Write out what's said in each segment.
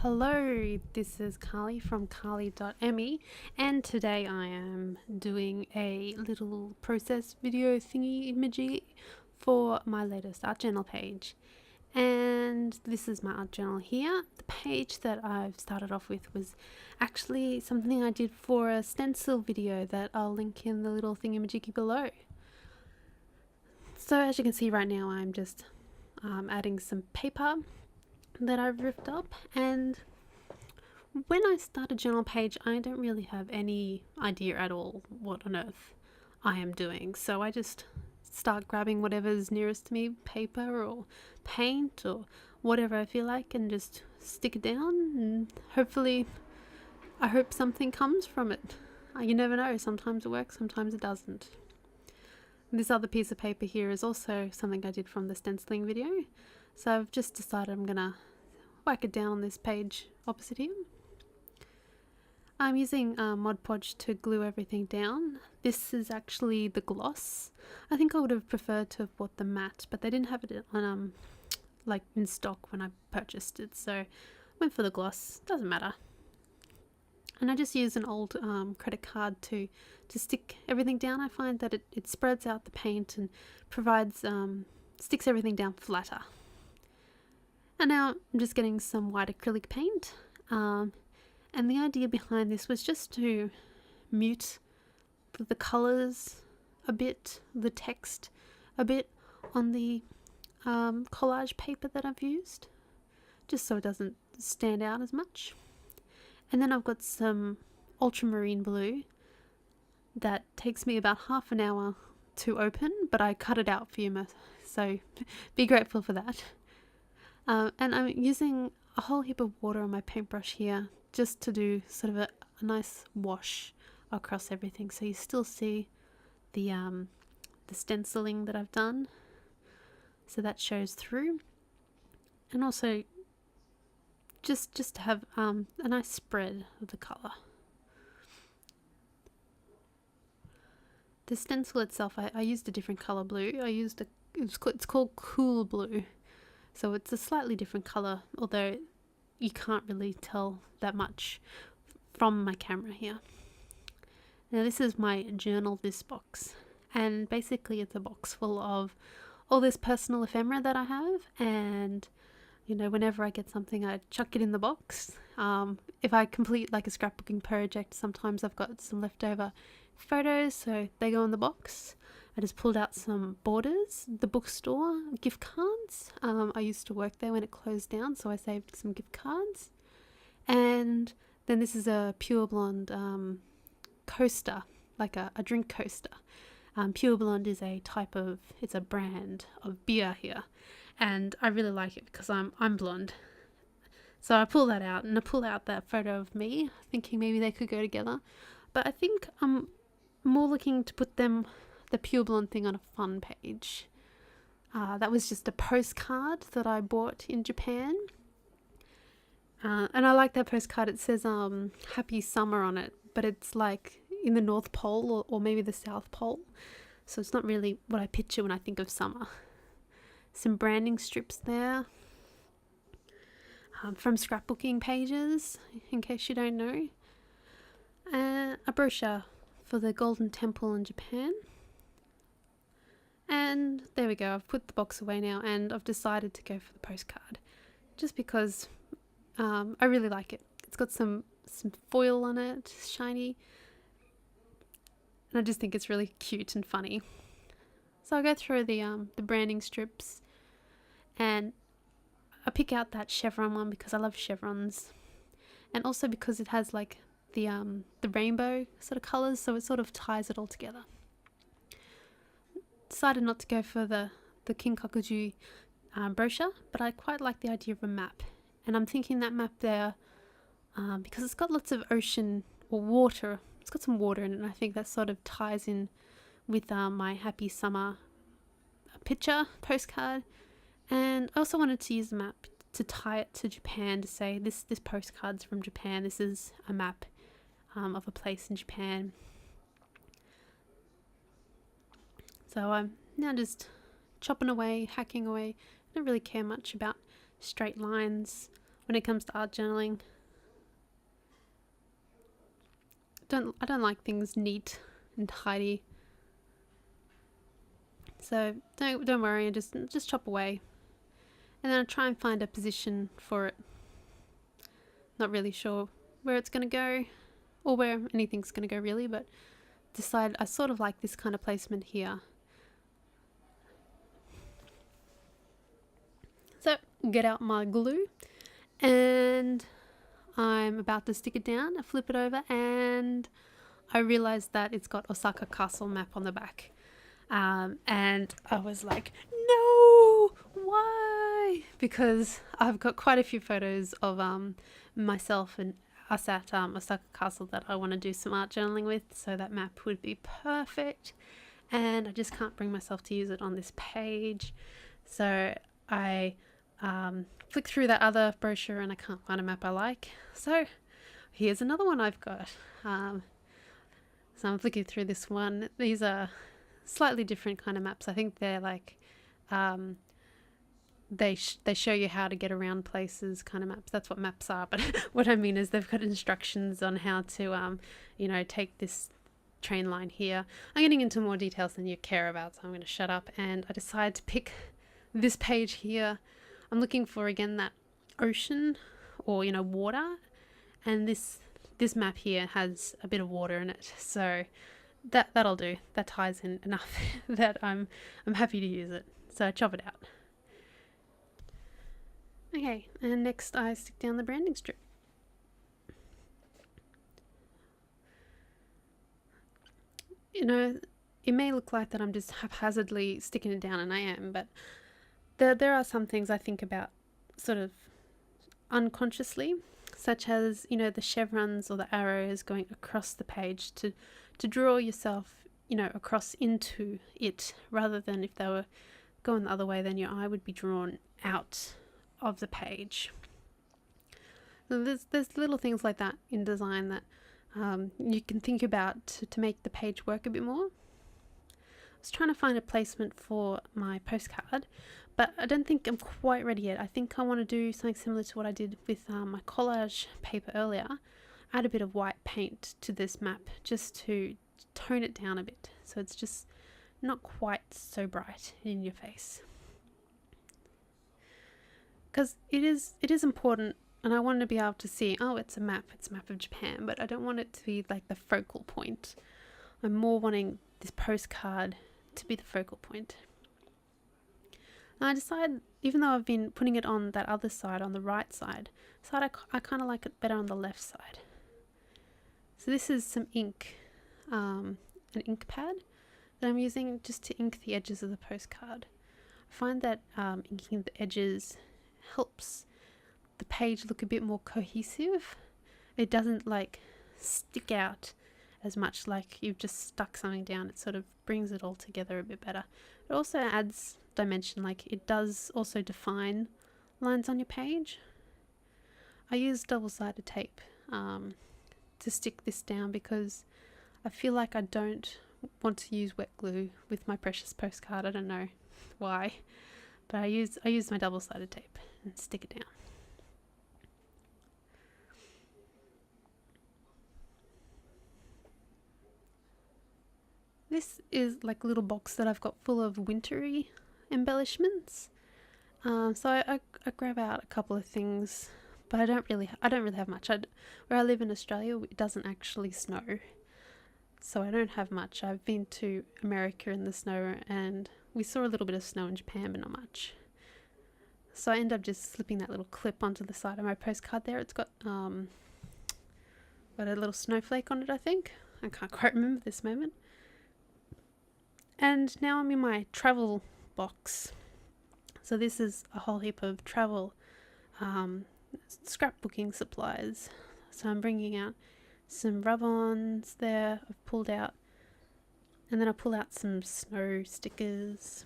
Hello, this is Carlie from Carlie.me, and today I am doing a little process video thingy imagey for my latest art journal page. And this is my art journal here. The page that I've started off with was actually something I did for a stencil video that I'll link in the little thingamajiggy below. So as you can see right now, I'm just adding some paper that I've ripped up, and when I start a journal page I don't really have any idea at all what on earth I am doing, so I just start grabbing whatever's nearest to me, paper or paint or whatever I feel like, and just stick it down, and I hope something comes from it. You never know, sometimes it works, sometimes it doesn't. This other piece of paper here is also something I did from the stenciling video, so I've just decided I'm gonna whack it down on this page opposite here. I'm using Mod Podge to glue everything down. This is actually the gloss. I think I would have preferred to have bought the matte, but they didn't have it on like in stock when I purchased it, so I went for the gloss. Doesn't matter. And I just use an old credit card to stick everything down. I find that it spreads out the paint and provides sticks everything down flatter. And now I'm just getting some white acrylic paint, and the idea behind this was just to mute the colours a bit, the text a bit on the collage paper that I've used, just so it doesn't stand out as much. And then I've got some ultramarine blue that takes me about half an hour to open, but I cut it out for you, so be grateful for that. And I'm using a whole heap of water on my paintbrush here just to do sort of a nice wash across everything, so you still see the stenciling that I've done, so that shows through. And also just to have a nice spread of the colour. The stencil itself, I used a different colour blue. It's called Cool Blue. So it's a slightly different colour, although you can't really tell that much from my camera here. Now this is my journal this box, and basically it's a box full of all this personal ephemera that I have, and you know, whenever I get something I chuck it in the box. If I complete like a scrapbooking project, sometimes I've got some leftover photos, so they go in the box. I just pulled out some Borders, the bookstore gift cards. I used to work there when it closed down, so I saved some gift cards. And then this is a Pure Blonde coaster, like a drink coaster. Pure Blonde is it's a brand of beer here, and I really like it because I'm blonde. So I pull that out, and I pull out that photo of me, thinking maybe they could go together. But I think I'm more looking to put the Pure Blonde thing on a fun page. That was just a postcard that I bought in Japan. And I like that postcard. It says Happy Summer on it, but it's like in the North Pole or maybe the South Pole. So it's not really what I picture when I think of summer. Some branding strips there from scrapbooking pages, in case you don't know. A brochure for the Golden Temple in Japan. And there we go, I've put the box away now, and I've decided to go for the postcard just because I really like it. It's got some foil on it, shiny, and I just think it's really cute and funny. So I'll go through the branding strips, and I pick out that chevron one because I love chevrons, and also because it has like the rainbow sort of colours, so it sort of ties it all together. Decided not to go for the Kinkakuju brochure, but I quite like the idea of a map, and I'm thinking that map there because it's got lots of ocean or water. It's got some water in it, and I think that sort of ties in with my Happy Summer picture postcard. And I also wanted to use the map to tie it to Japan, to say this postcard's from Japan. This is a map of a place in Japan. So I'm now just chopping away, hacking away. I don't really care much about straight lines when it comes to art journaling. I don't like things neat and tidy. So don't worry, just chop away. And then I try and find a position for it. Not really sure where it's going to go or where anything's going to go really, but decide I sort of like this kind of placement here. So get out my glue and I'm about to stick it down. I flip it over and I realized that it's got Osaka Castle map on the back. And I was like, no, why? Because I've got quite a few photos of myself and us at Osaka Castle that I want to do some art journaling with, so that map would be perfect. And I just can't bring myself to use it on this page. So I flick through that other brochure and I can't find a map I like. So here's another one I've got. So I'm flicking through this one. These are slightly different kind of maps. I think they're like they show you how to get around places kind of maps. That's what maps are, but what I mean is they've got instructions on how to take this train line here. I'm getting into more details than you care about, so I'm going to shut up. And I decided to pick this page here. I'm looking for again that ocean or water, and this map here has a bit of water in it, so that'll do. That ties in enough that I'm happy to use it. So chop it out. Okay, and next I stick down the branding strip. It may look like that I'm just haphazardly sticking it down, and I am, but there are some things I think about sort of unconsciously, such as the chevrons or the arrows going across the page to draw yourself across into it, rather than if they were going the other way, then your eye would be drawn out of the page. So there's little things like that in design that you can think about to make the page work a bit more. I was trying to find a placement for my postcard, but I don't think I'm quite ready yet. I think I want to do something similar to what I did with my collage paper earlier. Add a bit of white paint to this map just to tone it down a bit, so it's just not quite so bright in your face. Because it is important, and I want to be able to see, oh, it's a map of Japan, but I don't want it to be like the focal point. I'm more wanting this postcard to be the focal point. And I decided, even though I've been putting it on that other side, on the right side, I kind of like it better on the left side. So this is some ink, an ink pad that I'm using just to ink the edges of the postcard. I find that inking the edges helps the page look a bit more cohesive. It doesn't like stick out as much like you've just stuck something down. It sort of brings it all together a bit better. It also adds dimension, like it does also define lines on your page. I use double-sided tape to stick this down because I feel like I don't want to use wet glue with my precious postcard. I don't know why, but I use my double-sided tape and stick it down. This is like a little box that I've got full of wintry embellishments. So I grab out a couple of things, but I don't really have much. Where I live in Australia, it doesn't actually snow, so I don't have much. I've been to America in the snow, and we saw a little bit of snow in Japan, but not much. So I end up just slipping that little clip onto the side of my postcard there. It's got a little snowflake on it, I think. I can't quite remember this moment. And now I'm in my travel box. So this is a whole heap of travel scrapbooking supplies. So I'm bringing out some rub-ons there I've pulled out, and then I pull out some snow stickers.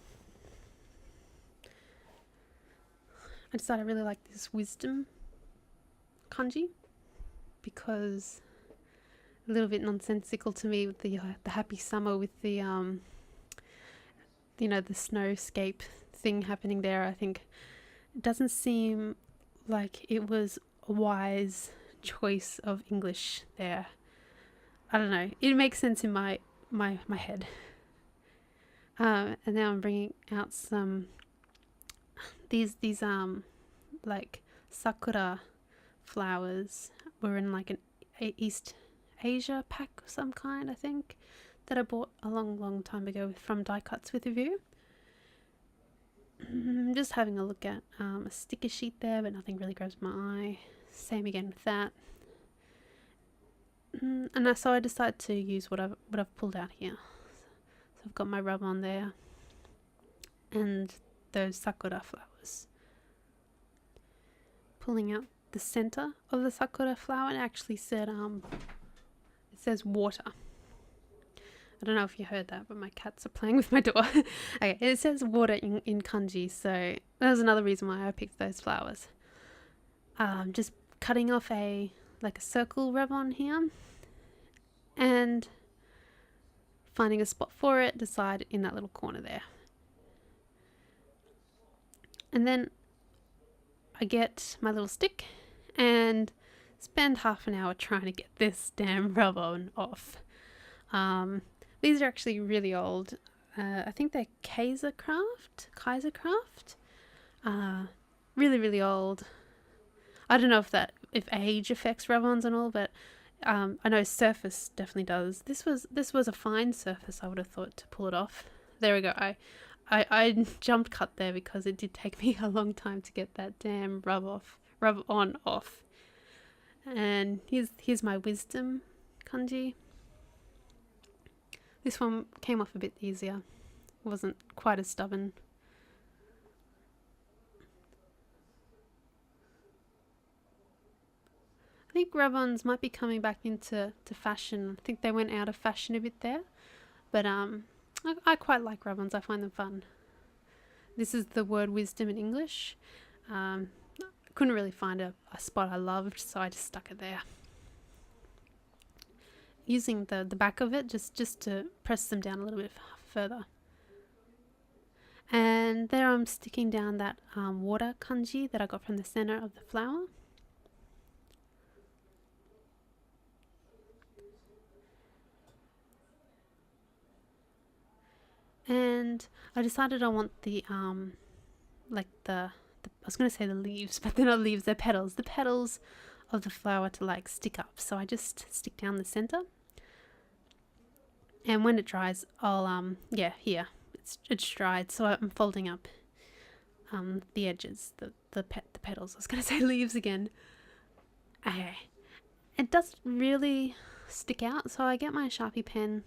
I decided I really like this wisdom kanji because a little bit nonsensical to me with the happy summer with the the snowscape thing happening there. I think it doesn't seem like it was a wise choice of English there. I don't know. It makes sense in my head. And now I'm bringing out some these like sakura flowers. Were in like an East Asia pack of some kind, I think, that I bought a long time ago from Die Cuts with a View. I'm just having a look at a sticker sheet there, but nothing really grabs my eye. Same again with that. So I decided to use what I've pulled out here. So I've got my rub on there and those sakura flowers. Pulling out the center of the sakura flower, it actually said it says water. I don't know if you heard that, but my cats are playing with my door. Okay, it says water in kanji, so that was another reason why I picked those flowers. Just cutting off a circle rub on here and finding a spot for it, decide in that little corner there. And then I get my little stick and spend half an hour trying to get this damn rub on off. These are actually really old. I think they're Kaiser Craft. Really old. I don't know if age affects rub-ons and all, but I know surface definitely does. This was a fine surface, I would have thought, to pull it off. There we go. I jumped cut there because it did take me a long time to get that damn rub on off. And here's my wisdom kanji. This one came off a bit easier. It wasn't quite as stubborn. I think rub-ons might be coming back into fashion. I think they went out of fashion a bit there. But I quite like rub-ons. I find them fun. This is the word wisdom in English. Couldn't really find a spot I loved, so I just stuck it there. Using the back of it just to press them down a little bit further. And there I'm sticking down that water kanji that I got from the center of the flower. And I decided I want the I was going to say the leaves, but they're not leaves, they're petals. The petals of the flower to stick up. So I just stick down the center. And when it dries, I'll here it's dried, so I'm folding up the edges, the petals. I was going to say leaves again. Okay. It doesn't really stick out, so I get my Sharpie pen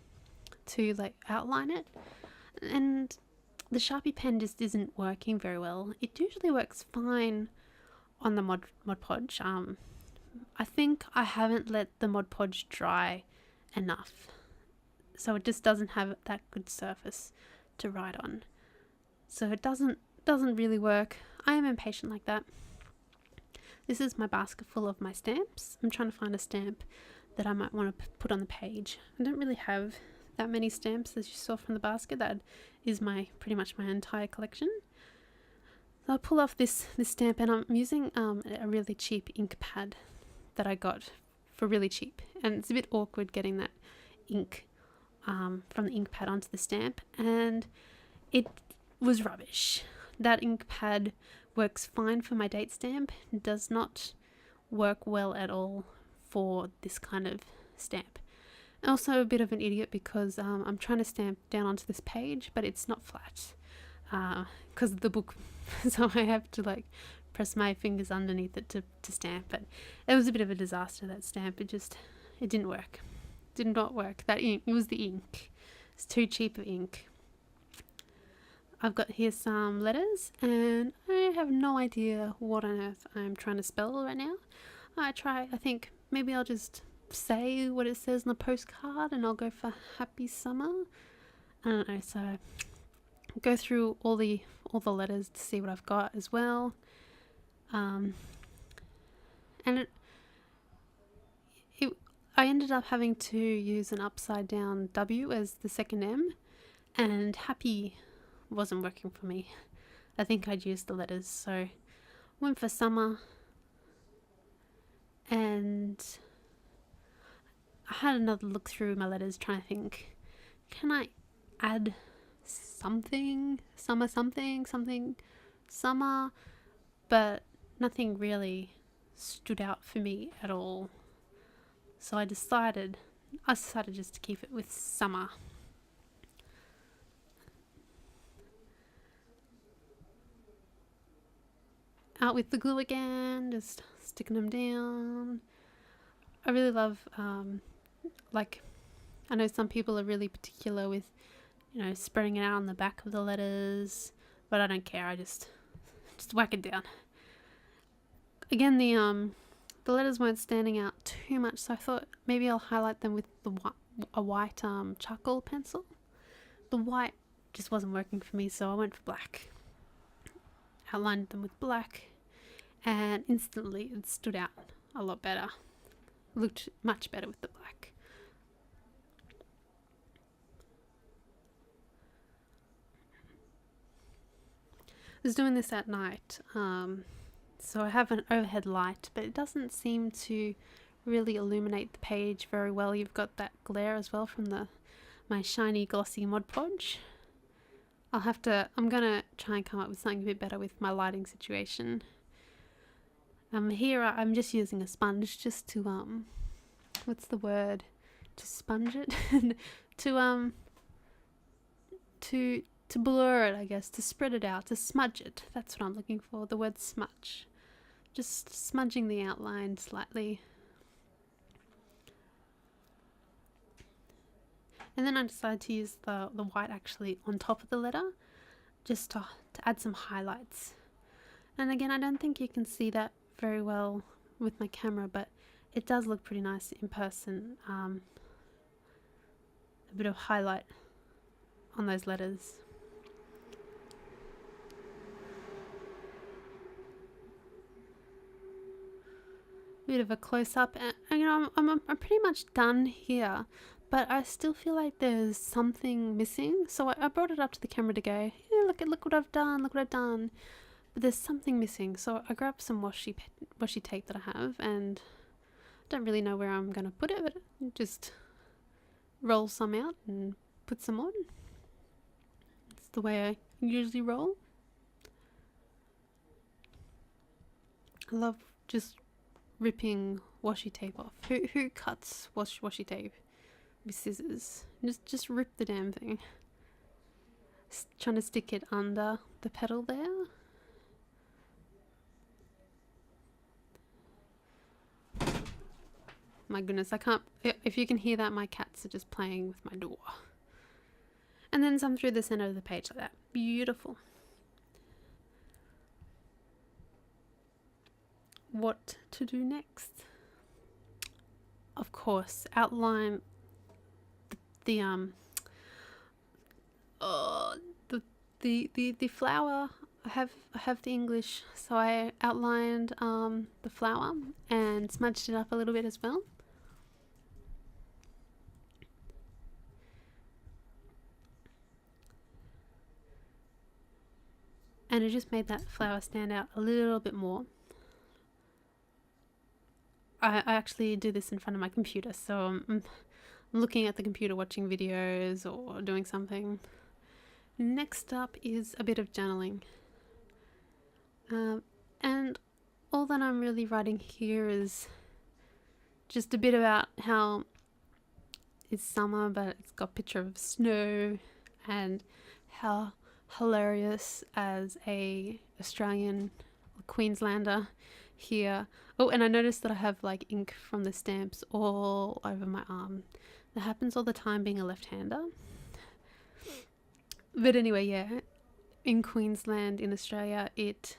to outline it. And the Sharpie pen just isn't working very well. It usually works fine on the Mod Podge. I think I haven't let the Mod Podge dry enough, so it just doesn't have that good surface to write on. So it doesn't really work. I am impatient like that. This is my basket full of my stamps. I'm trying to find a stamp that I might want to put on the page. I don't really have that many stamps as you saw from the basket. That is pretty much my entire collection. So I'll pull off this stamp, and I'm using a really cheap ink pad that I got for really cheap, and it's a bit awkward getting that ink from the ink pad onto the stamp, and it was rubbish. That ink pad works fine for my date stamp. It does not work well at all for this kind of stamp. Also a bit of an idiot because I'm trying to stamp down onto this page, but it's not flat because of the book. So I have to press my fingers underneath it to stamp. But it was a bit of a disaster, that stamp. It didn't work. Did not work. That ink, it was the ink. It's too cheap of ink. I've got here some letters, and I have no idea what on earth I'm trying to spell right now. I think maybe I'll just say what it says on the postcard, and I'll go for happy summer. I don't know, so go through all the letters to see what I've got as well. And I ended up having to use an upside down W as the second M, and happy wasn't working for me. I think I'd used the letters, so went for summer. And I had another look through my letters trying to think, can I add something, summer, but nothing really stood out for me at all. So I decided just to keep it with summer. Out with the glue again, just sticking them down. I really love, like, I know some people are really particular with, spreading it out on the back of the letters, but I don't care. I just whack it down. Again, the letters weren't standing out too much, so I thought maybe I'll highlight them with a white charcoal pencil. The white just wasn't working for me, so I went for black. Outlined them with black, and instantly it stood out a lot better. Looked much better with the black. I was doing this at night, so I have an overhead light, but it doesn't seem to really illuminate the page very well. You've got that glare as well from my shiny glossy Mod Podge. I'm gonna try and come up with something a bit better with my lighting situation. Here I'm just using a sponge just to what's the word? To sponge it, to blur it, I guess, to spread it out, to smudge it. That's what I'm looking for. The word smudge. Just smudging the outline slightly. And then I decided to use the white actually on top of the letter, just to add some highlights. And again, I don't think you can see that very well with my camera, but it does look pretty nice in person. A bit of highlight on those letters. Bit of a close-up, and I'm pretty much done here, but I still feel like there's something missing. So I brought it up to the camera to go, yeah, look what I've done. But there's something missing, so I grabbed some washi tape that I have, and I don't really know where I'm gonna put it, but just roll some out and put some on. It's the way I usually roll. I love just ripping washi tape off. Who cuts washi tape with scissors? Just rip the damn thing. Trying to stick it under the petal there. My goodness, I can't. If you can hear that, my cats are just playing with my door. And then some through the center of the page like that. Beautiful. What to do next? Of course, outline the flower. I have the English, so I outlined the flower and smudged it up a little bit as well. And it just made that flower stand out a little bit more. I actually do this in front of my computer, so I'm looking at the computer watching videos or doing something. Next up is a bit of journaling. And all that I'm really writing here is just a bit about how it's summer, but it's got a picture of snow, and how hilarious as a Australian Queenslander here. Oh, and I noticed that I have like ink from the stamps all over my arm. That happens all the time being a left-hander. But anyway, yeah, in Queensland, in Australia, it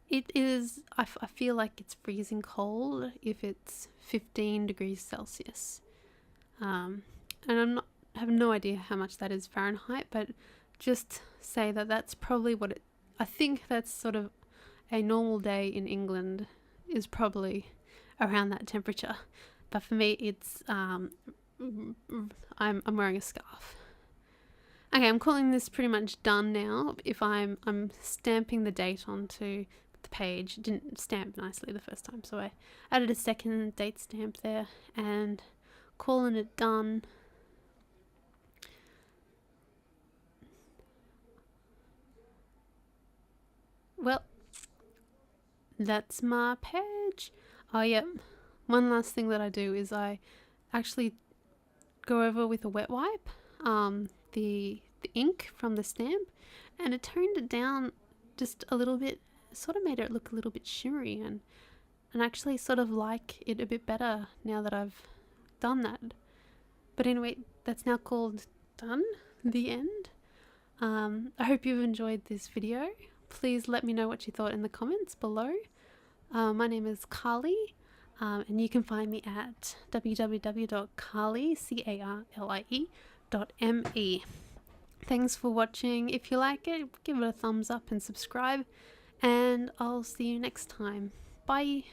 is, I feel like it's freezing cold if it's 15 degrees Celsius. And I have no idea how much that is Fahrenheit, but just say that that's probably I think that's sort of a normal day in England is probably around that temperature. But for me, it's, I'm wearing a scarf. Okay, I'm calling this pretty much done now. If I'm stamping the date onto the page. It didn't stamp nicely the first time, so I added a second date stamp there and calling it done. Well, that's my page. Oh yeah, one last thing that I do is I actually go over with a wet wipe the ink from the stamp, and it toned it down just a little bit, sort of made it look a little bit shimmery, and actually sort of like it a bit better now that I've done that. But anyway, that's now called done, the end. I hope you've enjoyed this video. Please let me know what you thought in the comments below. My name is Carlie, and you can find me at www.carlie.me. Thanks for watching. If you like it, give it a thumbs up and subscribe, and I'll see you next time. Bye.